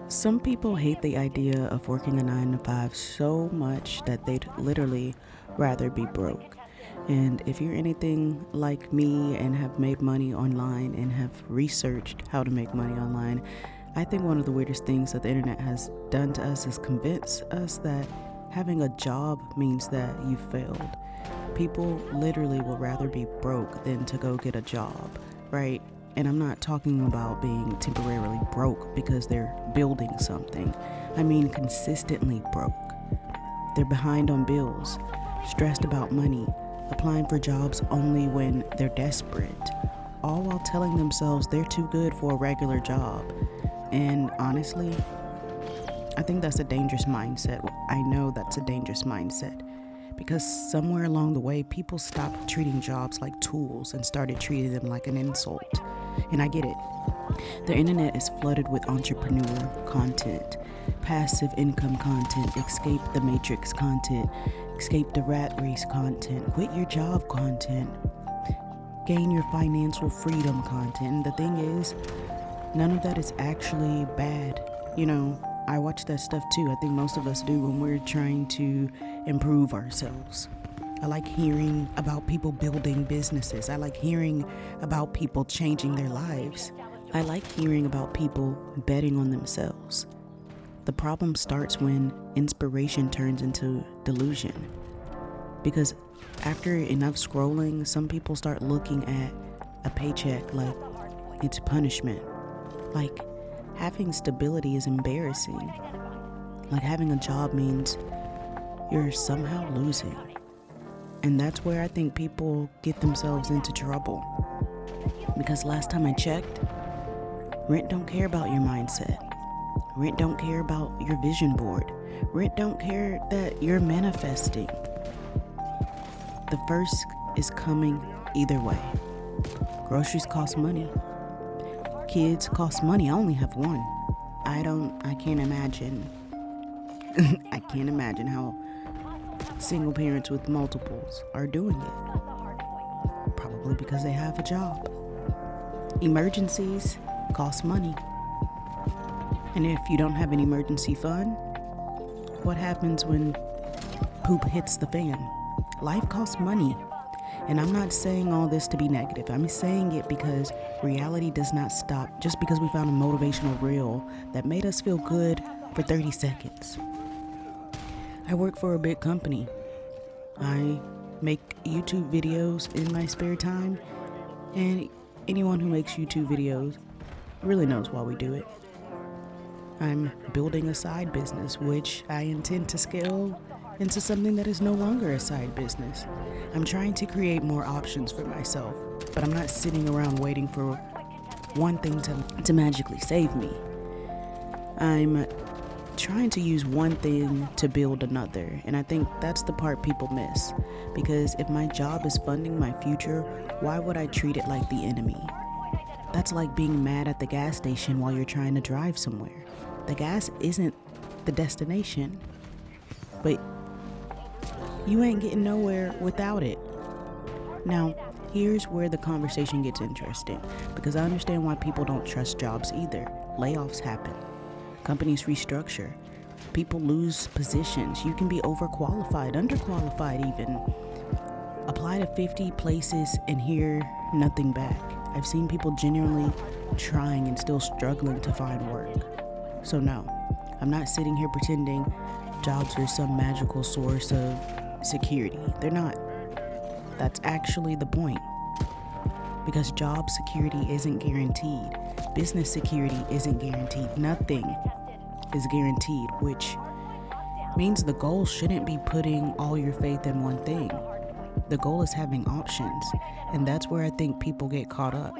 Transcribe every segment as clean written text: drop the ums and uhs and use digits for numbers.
Some people hate the idea of working a 9 to 5 so much that they'd literally rather be broke. And if you're anything like me and have made money online and have researched how to make money online, I think one of the weirdest things that the internet has done to us is convince us that having a job means that you failed. People literally would rather be broke than to go get a job, right? And I'm not talking about being temporarily broke because they're building something. I mean consistently broke. They're behind on bills, stressed about money, applying for jobs only when they're desperate, all while telling themselves they're too good for a regular job. And honestly, I think that's a dangerous mindset. I know that's a dangerous mindset because somewhere along the way, people stopped treating jobs like tools and started treating them like an insult. And I get it. The internet is flooded with entrepreneur content, passive income content, escape the matrix content, escape the rat race content, quit your job content, gain your financial freedom content. And the thing is, none of that is actually bad. I watch that stuff too. I think most of us do when we're trying to improve ourselves. I like hearing about people building businesses. I like hearing about people changing their lives. I like hearing about people betting on themselves. The problem starts when inspiration turns into delusion. Because after enough scrolling, some people start looking at a paycheck like it's punishment. Like having stability is embarrassing. Like having a job means you're somehow losing. And that's where I think people get themselves into trouble. Because last time I checked, rent don't care about your mindset. Rent don't care about your vision board. Rent don't care that you're manifesting. The first is coming either way. Groceries cost money. Kids cost money. I only have one. I can't imagine. I can't imagine how single parents with multiples are doing it. Probably because they have a job. Emergencies cost money. And if you don't have an emergency fund, what happens when poop hits the fan? Life costs money. And I'm not saying all this to be negative. I'm saying it because reality does not stop just because we found a motivational reel that made us feel good for 30 seconds. I work for a big company. I make YouTube videos in my spare time, and anyone who makes YouTube videos really knows why we do it. I'm building a side business, which I intend to scale into something that is no longer a side business. I'm trying to create more options for myself, but I'm not sitting around waiting for one thing to magically save me. I'm trying to use one thing to build another, and I think that's the part people miss. Because if my job is funding my future, why would I treat it like the enemy? That's like being mad at the gas station while you're trying to drive somewhere. The gas isn't the destination, but you ain't getting nowhere without it. Now, here's where the conversation gets interesting, because I understand why people don't trust jobs either. Layoffs happen. Companies restructure. People lose positions. You can be overqualified, underqualified even. Apply to 50 places and hear nothing back. I've seen people genuinely trying and still struggling to find work. So no, I'm not sitting here pretending jobs are some magical source of security. They're not. That's actually the point. Because job security isn't guaranteed. Business security isn't guaranteed. Nothing is guaranteed, which means the goal shouldn't be putting all your faith in one thing. The goal is having options, and that's where I think people get caught up.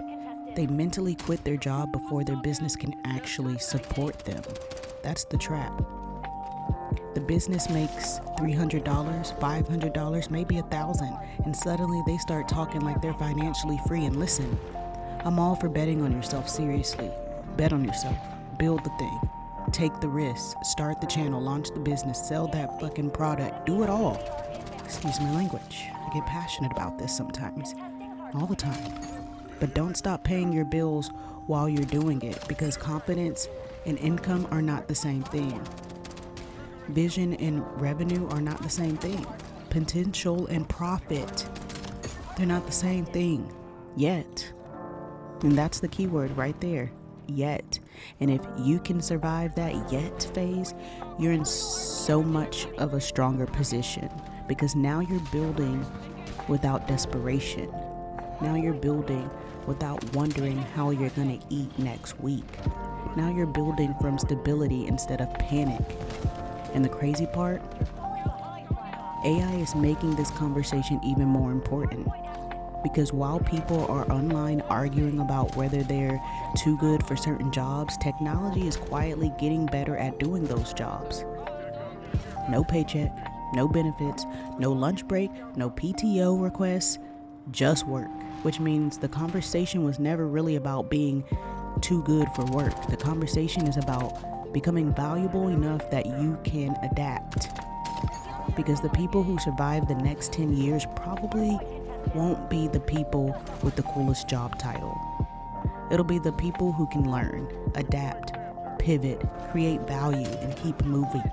They mentally quit their job before their business can actually support them. That's the trap. The business makes $300, $500, maybe $1,000, and suddenly they start talking like they're financially free. And listen, I'm all for betting on yourself, seriously. Bet on yourself. Build the thing. Take the risks. Start the channel. Launch the business. Sell that fucking product. Do it all. Excuse my language. I get passionate about this sometimes. All the time. But don't stop paying your bills while you're doing it, because competence and income are not the same thing. Vision and revenue are not the same thing. Potential and profit, they're not the same thing yet. And that's the key word right there, yet. And if you can survive that yet phase, you're in so much of a stronger position, because now you're building without desperation. Now you're building without wondering how you're going to eat next week. Now you're building from stability instead of panic. And the crazy part, AI is making this conversation even more important. Because while people are online arguing about whether they're too good for certain jobs, technology is quietly getting better at doing those jobs. No paycheck, no benefits, no lunch break, no PTO requests, just work. Which means the conversation was never really about being too good for work. The conversation is about becoming valuable enough that you can adapt. Because the people who survive the next 10 years probably won't be the people with the coolest job title. It'll be the people who can learn, adapt, pivot, create value, and keep moving.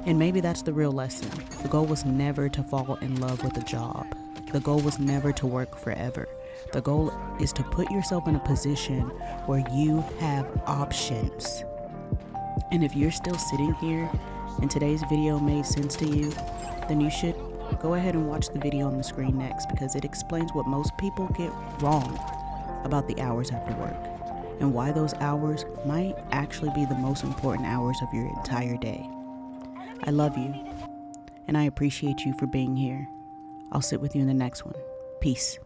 And maybe that's the real lesson. The goal was never to fall in love with a job. The goal was never to work forever. The goal is to put yourself in a position where you have options. And if you're still sitting here and today's video made sense to you, then you should go ahead and watch the video on the screen next, because it explains what most people get wrong about the hours after work, and why those hours might actually be the most important hours of your entire day. I love you, and I appreciate you for being here. I'll sit with you in the next one. Peace.